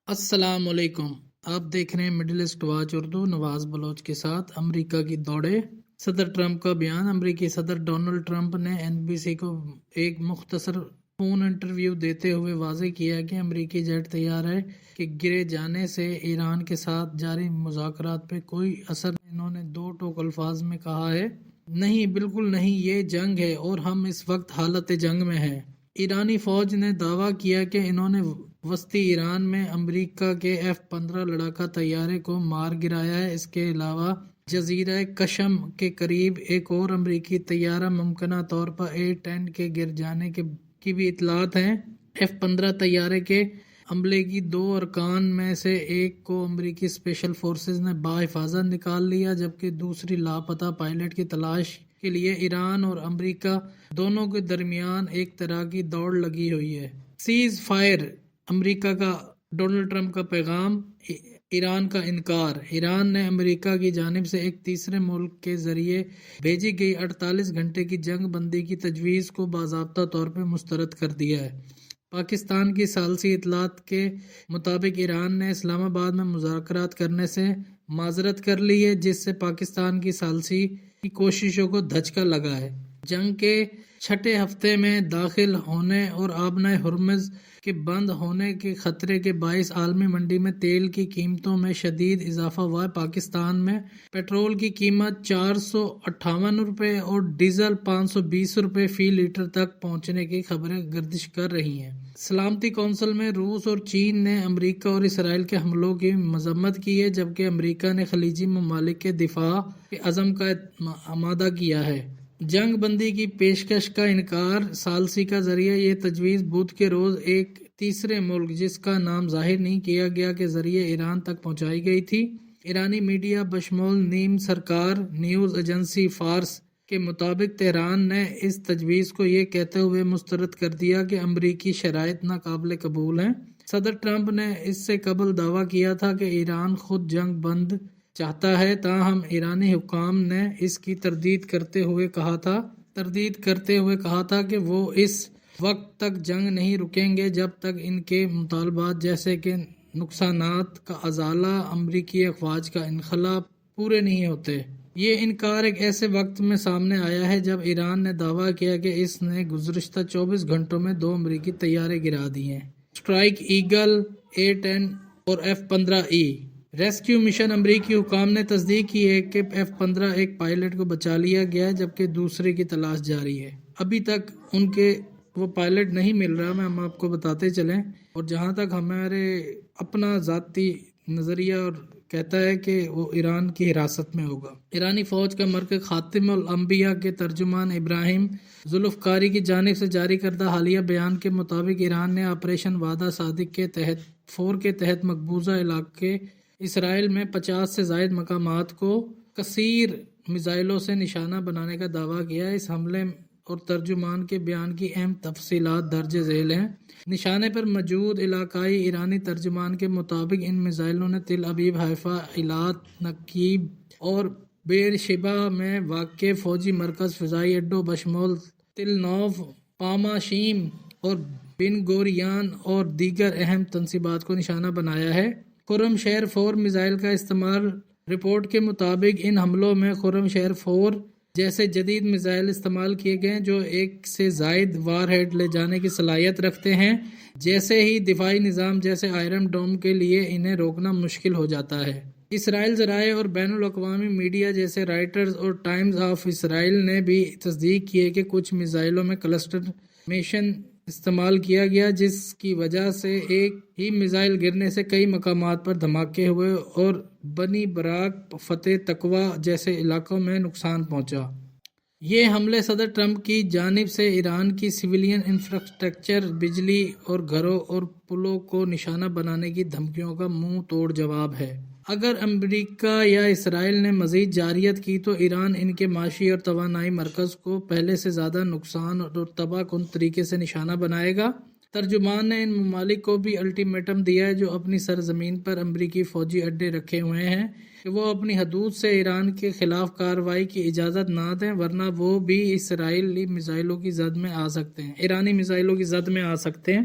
السلام علیکم۔ آپ دیکھ رہے ہیں مڈل ایسٹ واچ اردو، نواز بلوچ کے ساتھ۔ امریکہ کی دوڑے، صدر ٹرمپ کا بیان۔ امریکی صدر ڈونلڈ ٹرمپ نے NBC کو ایک مختصر فون انٹرویو دیتے ہوئے واضح کیا کہ امریکی جیٹ طیارے کے گرے جانے سے ایران کے ساتھ جاری مذاکرات پہ کوئی اثر نہیں۔ انہوں نے دو ٹوک الفاظ میں کہا ہے، نہیں، بالکل نہیں، یہ جنگ ہے اور ہم اس وقت حالت جنگ میں ہیں۔ ایرانی فوج نے دعویٰ کیا کہ انہوں نے وسطی ایران میں امریکہ کے F-15 لڑاکا طیارے کو مار گرایا ہے۔ اس کے علاوہ جزیرہ قشم کے قریب ایک اور امریکی طیارہ ممکنہ طور پر A-10 کے گر جانے کی بھی اطلاعات ہیں۔ F-15 طیارے کے عملے کی دو ارکان میں سے ایک کو امریکی اسپیشل فورسز نے بحفاظت نکال لیا، جبکہ دوسری لاپتہ پائلٹ کی تلاش کے لیے ایران اور امریکہ دونوں کے درمیان ایک طرح کی دوڑ لگی ہوئی ہے۔ سیز فائر، امریکہ کا ڈونلڈ ٹرمپ کا پیغام، ایران کا انکار۔ ایران نے امریکہ کی جانب سے ایک تیسرے ملک کے ذریعے بھیجی گئی 48 گھنٹے کی جنگ بندی کی تجویز کو باضابطہ طور پر مسترد کر دیا ہے۔ پاکستان کی ثالثی اطلاعات کے مطابق ایران نے اسلام آباد میں مذاکرات کرنے سے معذرت کر لی ہے، جس سے پاکستان کی ثالثی کی کوششوں کو دھچکا لگا ہے۔ جنگ کے چھٹے ہفتے میں داخل ہونے اور آبنۂ ہرمز کے بند ہونے کے خطرے کے باعث عالمی منڈی میں تیل کی قیمتوں میں شدید اضافہ ہوا ہے۔ پاکستان میں پیٹرول کی قیمت 458 روپے اور ڈیزل 520 روپے فی لیٹر تک پہنچنے کی خبریں گردش کر رہی ہیں۔ سلامتی کونسل میں روس اور چین نے امریکہ اور اسرائیل کے حملوں کی مذمت کی ہے، جبکہ امریکہ نے خلیجی ممالک کے دفاع کے عزم کا آمادہ کیا ہے۔ جنگ بندی کی پیشکش کا انکار۔ ثالثی کا ذریعہ یہ تجویز بدھ کے روز ایک تیسرے ملک، جس کا نام ظاہر نہیں کیا گیا، کے ذریعے ایران تک پہنچائی گئی تھی۔ ایرانی میڈیا بشمول نیم سرکار نیوز ایجنسی فارس کے مطابق تہران نے اس تجویز کو یہ کہتے ہوئے مسترد کر دیا کہ امریکی شرائط ناقابل قبول ہیں۔ صدر ٹرمپ نے اس سے قبل دعویٰ کیا تھا کہ ایران خود جنگ بند چاہتا ہے، تاہم ایرانی حکام نے اس کی تردید کرتے ہوئے کہا تھا کہ وہ اس وقت تک جنگ نہیں رکیں گے جب تک ان کے مطالبات جیسے کہ نقصانات کا ازالہ، امریکی افواج کا انخلا پورے نہیں ہوتے۔ یہ انکار ایک ایسے وقت میں سامنے آیا ہے جب ایران نے دعویٰ کیا کہ اس نے گزشتہ 24 گھنٹوں میں 2 امریکی طیارے گرا دیے ہیں۔ اسٹرائیک ایگل، A-10 اور F-15E ریسکیو مشن۔ امریکی حکام نے تصدیق کی ہے کہ F-15 ایک پائلٹ کو بچا لیا گیا ہے، جبکہ دوسرے کی تلاش جاری ہے۔ ابھی تک ان کے وہ پائلٹ نہیں مل رہا، ہم آپ کو بتاتے چلیں۔ اور جہاں تک ہمارے اپنا ذاتی نظریہ اور کہتا ہے کہ وہ ایران کی حراست میں ہوگا۔ ایرانی فوج کا مرکز خاتم الانبیاء کے ترجمان ابراہیم ذوالفقاری کی جانب سے جاری کردہ حالیہ بیان کے مطابق ایران نے آپریشن وعدہ صادق کے تحت مقبوضہ علاقے اسرائیل میں 50 سے زائد مقامات کو کثیر میزائلوں سے نشانہ بنانے کا دعویٰ کیا ہے۔ اس حملے اور ترجمان کے بیان کی اہم تفصیلات درج ذیل ہیں۔ نشانے پر موجود علاقائی ایرانی ترجمان کے مطابق ان میزائلوں نے تل ابیب، حیفا، ایلات، نقیب اور بیرشیبا میں واقع فوجی مرکز، فضائی اڈوں بشمول تل نوف، پاما شیم اور بن گوریان اور دیگر اہم تنصیبات کو نشانہ بنایا ہے۔ خرم شہر 4 میزائل کا استعمال۔ رپورٹ کے مطابق ان حملوں میں خرم شہر 4 جیسے جدید میزائل استعمال کیے گئے جو ایک سے زائد وار ہیڈ لے جانے کی صلاحیت رکھتے ہیں، جیسے ہی دفاعی نظام جیسے آئرن ڈوم کے لیے انہیں روکنا مشکل ہو جاتا ہے۔ اسرائیل ذرائع اور بین الاقوامی میڈیا جیسے رائٹرز اور ٹائمز آف اسرائیل نے بھی تصدیق کی ہے کہ کچھ میزائلوں میں کلسٹر میشن استعمال کیا گیا، جس کی وجہ سے ایک ہی میزائل گرنے سے کئی مقامات پر دھماکے ہوئے اور بنی براق، فتح تقوی جیسے علاقوں میں نقصان پہنچا۔ یہ حملے صدر ٹرمپ کی جانب سے ایران کی سویلین انفراسٹرکچر، بجلی اور گھروں اور پلوں کو نشانہ بنانے کی دھمکیوں کا منہ توڑ جواب ہے۔ اگر امریکہ یا اسرائیل نے مزید جارحیت کی تو ایران ان کے معاشی اور توانائی مرکز کو پہلے سے زیادہ نقصان اور تباہ کن طریقے سے نشانہ بنائے گا۔ ترجمان نے ان ممالک کو بھی الٹیمیٹم دیا ہے جو اپنی سرزمین پر امریکی فوجی اڈے رکھے ہوئے ہیں کہ وہ اپنی حدود سے ایران کے خلاف کارروائی کی اجازت نہ دیں، ورنہ وہ بھی ایرانی میزائلوں کی زد میں آ سکتے ہیں۔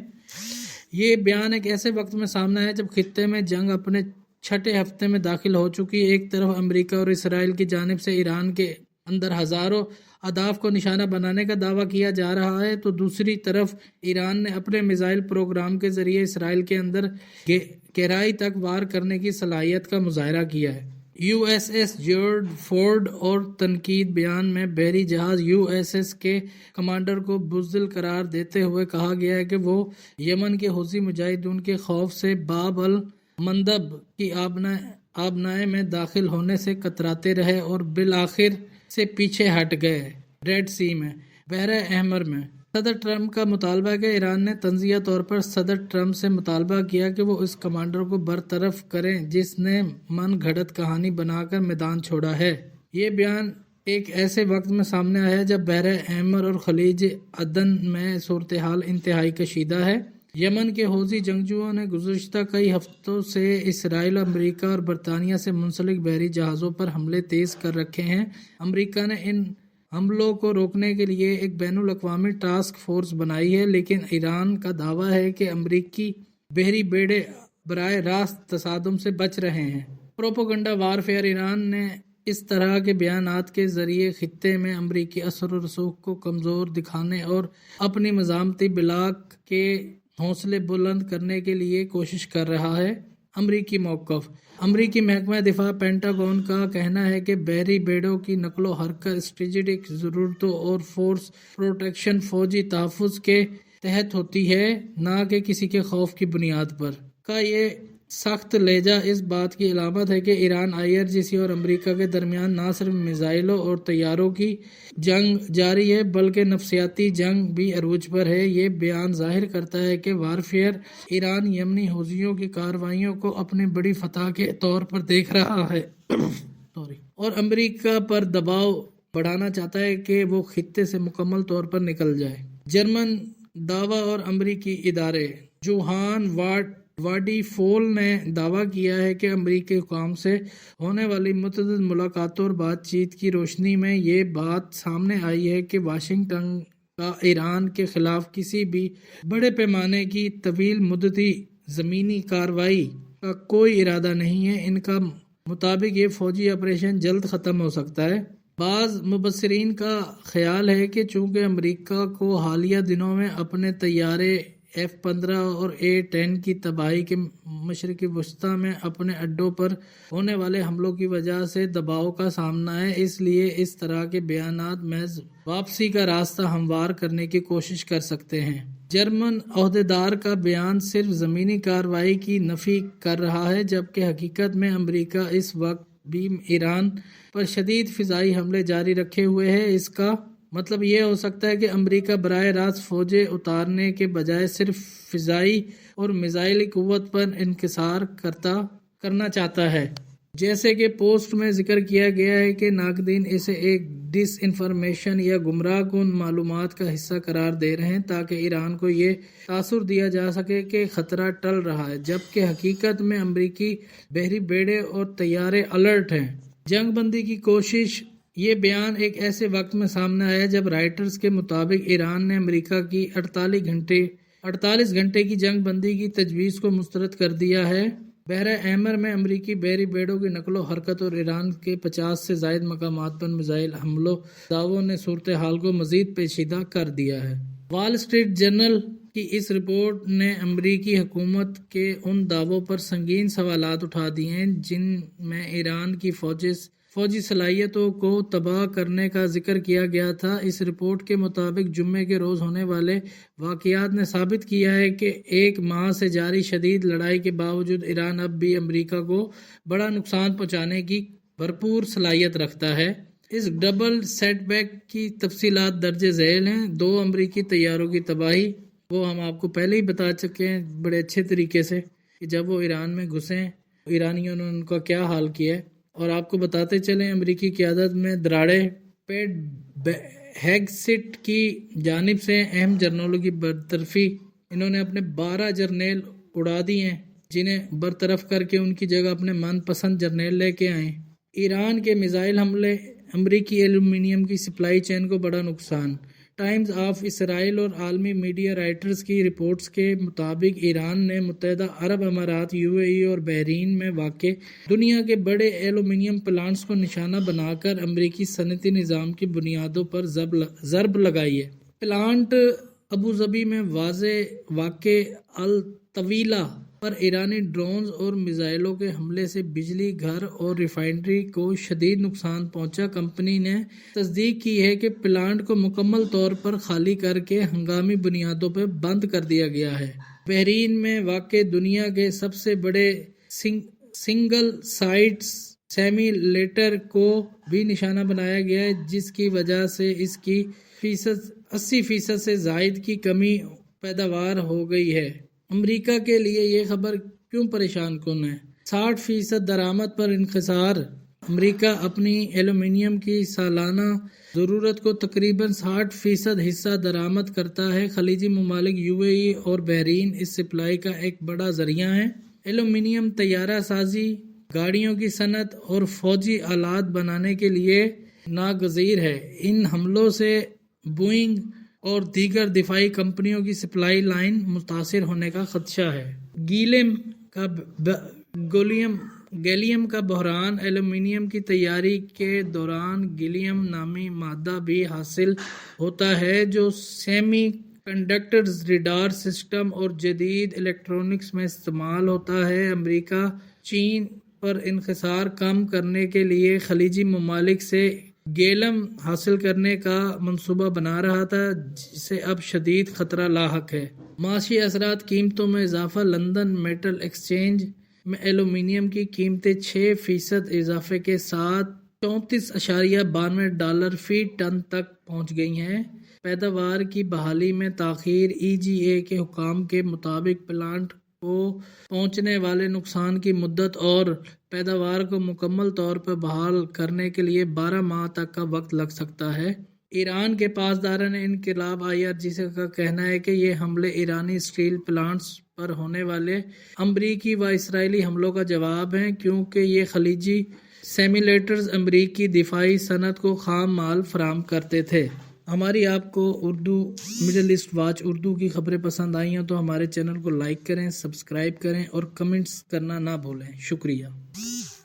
یہ بیان ایک ایسے وقت میں سامنے آیا جب خطے میں جنگ اپنے چھٹے ہفتے میں داخل ہو چکی۔ ایک طرف امریکہ اور اسرائیل کی جانب سے ایران کے اندر ہزاروں اہداف کو نشانہ بنانے کا دعویٰ کیا جا رہا ہے، تو دوسری طرف ایران نے اپنے میزائل پروگرام کے ذریعے اسرائیل کے اندر گہرائی تک وار کرنے کی صلاحیت کا مظاہرہ کیا ہے۔ U S S George Ford اور تنقید بیان میں بحری جہاز یو ایس ایس کے کمانڈر کو بزدل قرار دیتے ہوئے کہا گیا ہے کہ وہ یمن کے حوثی مجاہدین کے خوف سے باب المندب کی آبنائے میں داخل ہونے سے کتراتے رہے اور بالآخر سے پیچھے ہٹ گئے۔ ریڈ سی میں بحر احمر میں صدر ٹرمپ کا مطالبہ ہے کہ ایران نے تنزیہ طور پر صدر ٹرمپ سے مطالبہ کیا کہ وہ اس کمانڈر کو برطرف کریں جس نے من گھڑت کہانی بنا کر میدان چھوڑا ہے۔ یہ بیان ایک ایسے وقت میں سامنے آیا ہے جب بحر احمر اور خلیج عدن میں صورتحال انتہائی کشیدہ ہے۔ یمن کے حوثی جنگجوؤں نے گزشتہ کئی ہفتوں سے اسرائیل، امریکہ اور برطانیہ سے منسلک بحری جہازوں پر حملے تیز کر رکھے ہیں۔ امریکہ نے ان حملوں کو روکنے کے لیے ایک بین الاقوامی ٹاسک فورس بنائی ہے، لیکن ایران کا دعویٰ ہے کہ امریکی بحری بیڑے براہ راست تصادم سے بچ رہے ہیں۔ پروپیگنڈا وارفیئر ایران نے اس طرح کے بیانات کے ذریعے خطے میں امریکی اثر و رسوخ کو کمزور دکھانے اور اپنی مزاحمتی بلاک کے حوصلے بلند کرنے کے لیے کوشش کر رہا ہے۔ امریکی موقف۔ امریکی محکمہ دفاع پینٹاگون کا کہنا ہے کہ بحری بیڑوں کی نقل و حرکت اسٹریٹجک ضرورتوں اور فورس پروٹیکشن فوجی تحفظ کے تحت ہوتی ہے، نہ کہ کسی کے خوف کی بنیاد پر۔ کا یہ سخت لہجہ اس بات کی علامت ہے کہ ایران IRGC اور امریکہ کے درمیان نہ صرف میزائلوں اور طیاروں کی جنگ جاری ہے بلکہ نفسیاتی جنگ بھی عروج پر ہے۔ یہ بیان ظاہر کرتا ہے کہ وارفیئر ایران یمنی حوثیوں کی کارروائیوں کو اپنی بڑی فتح کے طور پر دیکھ رہا ہے اور امریکہ پر دباؤ بڑھانا چاہتا ہے کہ وہ خطے سے مکمل طور پر نکل جائے۔ جرمن دعویٰ اور امریکی ادارے۔ جوہان واڈی فول نے دعویٰ کیا ہے کہ امریکی حکام سے ہونے والی متعدد ملاقاتوں اور بات چیت کی روشنی میں یہ بات سامنے آئی ہے کہ واشنگٹن کا ایران کے خلاف کسی بھی بڑے پیمانے کی طویل مدتی زمینی کارروائی کا کوئی ارادہ نہیں ہے۔ ان کا مطابق یہ فوجی آپریشن جلد ختم ہو سکتا ہے۔ بعض مبصرین کا خیال ہے کہ چونکہ امریکہ کو حالیہ دنوں میں اپنے طیارے F-15 اور A-10 کی تباہی کے مشرقی وسطیٰ میں اپنے اڈوں پر ہونے والے حملوں کی وجہ سے دباؤ کا سامنا ہے، اس لیے اس طرح کے بیانات محض واپسی کا راستہ ہموار کرنے کی کوشش کر سکتے ہیں۔ جرمن عہدیدار کا بیان صرف زمینی کارروائی کی نفی کر رہا ہے، جبکہ حقیقت میں امریکہ اس وقت بھی ایران پر شدید فضائی حملے جاری رکھے ہوئے ہے۔ اس کا مطلب یہ ہو سکتا ہے کہ امریکہ براہ راست فوجیں اتارنے کے بجائے صرف فضائی اور میزائلی قوت پر انحصار کرنا چاہتا ہے۔ جیسے کہ پوسٹ میں ذکر کیا گیا ہے کہ ناقدین اسے ایک ڈس انفارمیشن یا گمراہ کن معلومات کا حصہ قرار دے رہے ہیں تاکہ ایران کو یہ تاثر دیا جا سکے کہ خطرہ ٹل رہا ہے، جبکہ حقیقت میں امریکی بحری بیڑے اور طیارے الرٹ ہیں۔ جنگ بندی کی کوشش۔ یہ بیان ایک ایسے وقت میں سامنے آیا جب رائٹرز کے مطابق ایران نے امریکہ کی 48 گھنٹے کی جنگ بندی کی تجویز کو مسترد کر دیا ہے۔ بحر احمر میں امریکی بحری بیڑوں کی نقل و حرکت اور ایران کے 50 سے زائد مقامات پر میزائل حملوں دعووں نے صورتحال کو مزید پیچیدہ کر دیا ہے۔ وال اسٹریٹ جرنل کی اس رپورٹ نے امریکی حکومت کے ان دعووں پر سنگین سوالات اٹھا دیے ہیں جن میں ایران کی فوجی صلاحیتوں کو تباہ کرنے کا ذکر کیا گیا تھا۔ اس رپورٹ کے مطابق جمعے کے روز ہونے والے واقعات نے ثابت کیا ہے کہ ایک ماہ سے جاری شدید لڑائی کے باوجود ایران اب بھی امریکہ کو بڑا نقصان پہنچانے کی بھرپور صلاحیت رکھتا ہے۔ اس ڈبل سیٹ بیک کی تفصیلات درج ذیل ہیں۔ 2 امریکی طیاروں کی تباہی، وہ ہم آپ کو پہلے ہی بتا چکے ہیں بڑے اچھے طریقے سے کہ جب وہ ایران میں گھسیں ایرانیوں نے ان کا کیا حال کیا ہے، اور آپ کو بتاتے چلیں امریکی قیادت میں دراڑے پیٹ ہیگسٹ کی جانب سے اہم جرنیلوں کی برطرفی، انہوں نے اپنے 12 جرنیل اڑا دیے ہیں جنہیں برطرف کر کے ان کی جگہ اپنے من پسند جرنیل لے کے آئے۔ ایران کے میزائل حملے، امریکی ایلومینیم کی سپلائی چین کو بڑا نقصان۔ ٹائمز آف اسرائیل اور عالمی میڈیا رائٹرز کی رپورٹس کے مطابق ایران نے متحدہ عرب امارات، UAE اور بحرین میں واقع دنیا کے بڑے ایلومینیم پلانٹس کو نشانہ بنا کر امریکی صنعتی نظام کی بنیادوں پر ضرب لگائی ہے۔ پلانٹ ابوظبی میں واقع الطویلہ پر ایرانی ڈرونز اور میزائلوں کے حملے سے بجلی گھر اور ریفائنری کو شدید نقصان پہنچا۔ کمپنی نے تصدیق کی ہے کہ پلانٹ کو مکمل طور پر خالی کر کے ہنگامی بنیادوں پر بند کر دیا گیا ہے۔ بحرین میں واقع دنیا کے سب سے بڑے سنگل سائٹ سیمیلیٹر کو بھی نشانہ بنایا گیا ہے، جس کی وجہ سے اس کی 80% سے زائد کی کمی پیداوار ہو گئی ہے۔ امریکہ کے لیے یہ خبر کیوں پریشان کن ہے؟ 60% درآمد پر انحصار۔ امریکہ اپنی ایلومینیم کی سالانہ ضرورت کو تقریباً 60% حصہ درآمد کرتا ہے۔ خلیجی ممالک UAE اور بحرین اس سپلائی کا ایک بڑا ذریعہ ہیں۔ ایلومینیم طیارہ سازی، گاڑیوں کی صنعت اور فوجی آلات بنانے کے لیے ناگزیر ہے۔ ان حملوں سے بوئنگ اور دیگر دفاعی کمپنیوں کی سپلائی لائن متاثر ہونے کا خدشہ ہے۔ گیلیم کا بحران۔ ایلومینیم کی تیاری کے دوران گیلیم نامی مادہ بھی حاصل ہوتا ہے جو سیمی کنڈکٹرز، ریڈار سسٹم اور جدید الیکٹرونکس میں استعمال ہوتا ہے۔ امریکہ چین پر انحصار کم کرنے کے لیے خلیجی ممالک سے گیلیم حاصل کرنے کا منصوبہ بنا رہا تھا، جسے اب شدید خطرہ لاحق ہے۔ معاشی اثرات۔ قیمتوں میں اضافہ۔ لندن میٹل ایکسچینج میں ایلومینیم کی قیمتیں 6% اضافے کے ساتھ $34.92 فی ٹن تک پہنچ گئی ہیں۔ پیداوار کی بحالی میں تاخیر۔ EGA کے حکام کے مطابق پلانٹ کو پہنچنے والے نقصان کی مدت اور پیداوار کو مکمل طور پر بحال کرنے کے لیے 12 ماہ تک کا وقت لگ سکتا ہے۔ ایران کے پاسداران انقلاب IRGC کا کہنا ہے کہ یہ حملے ایرانی اسٹیل پلانٹس پر ہونے والے امریکی و اسرائیلی حملوں کا جواب ہیں، کیونکہ یہ خلیجی سیمیلیٹرز امریکی دفاعی صنعت کو خام مال فراہم کرتے تھے۔ ہماری آپ کو مڈل ایسٹ واچ اردو کی خبریں پسند آئی ہیں تو ہمارے چینل کو لائک کریں، سبسکرائب کریں اور کمنٹس کرنا نہ بھولیں۔ شکریہ۔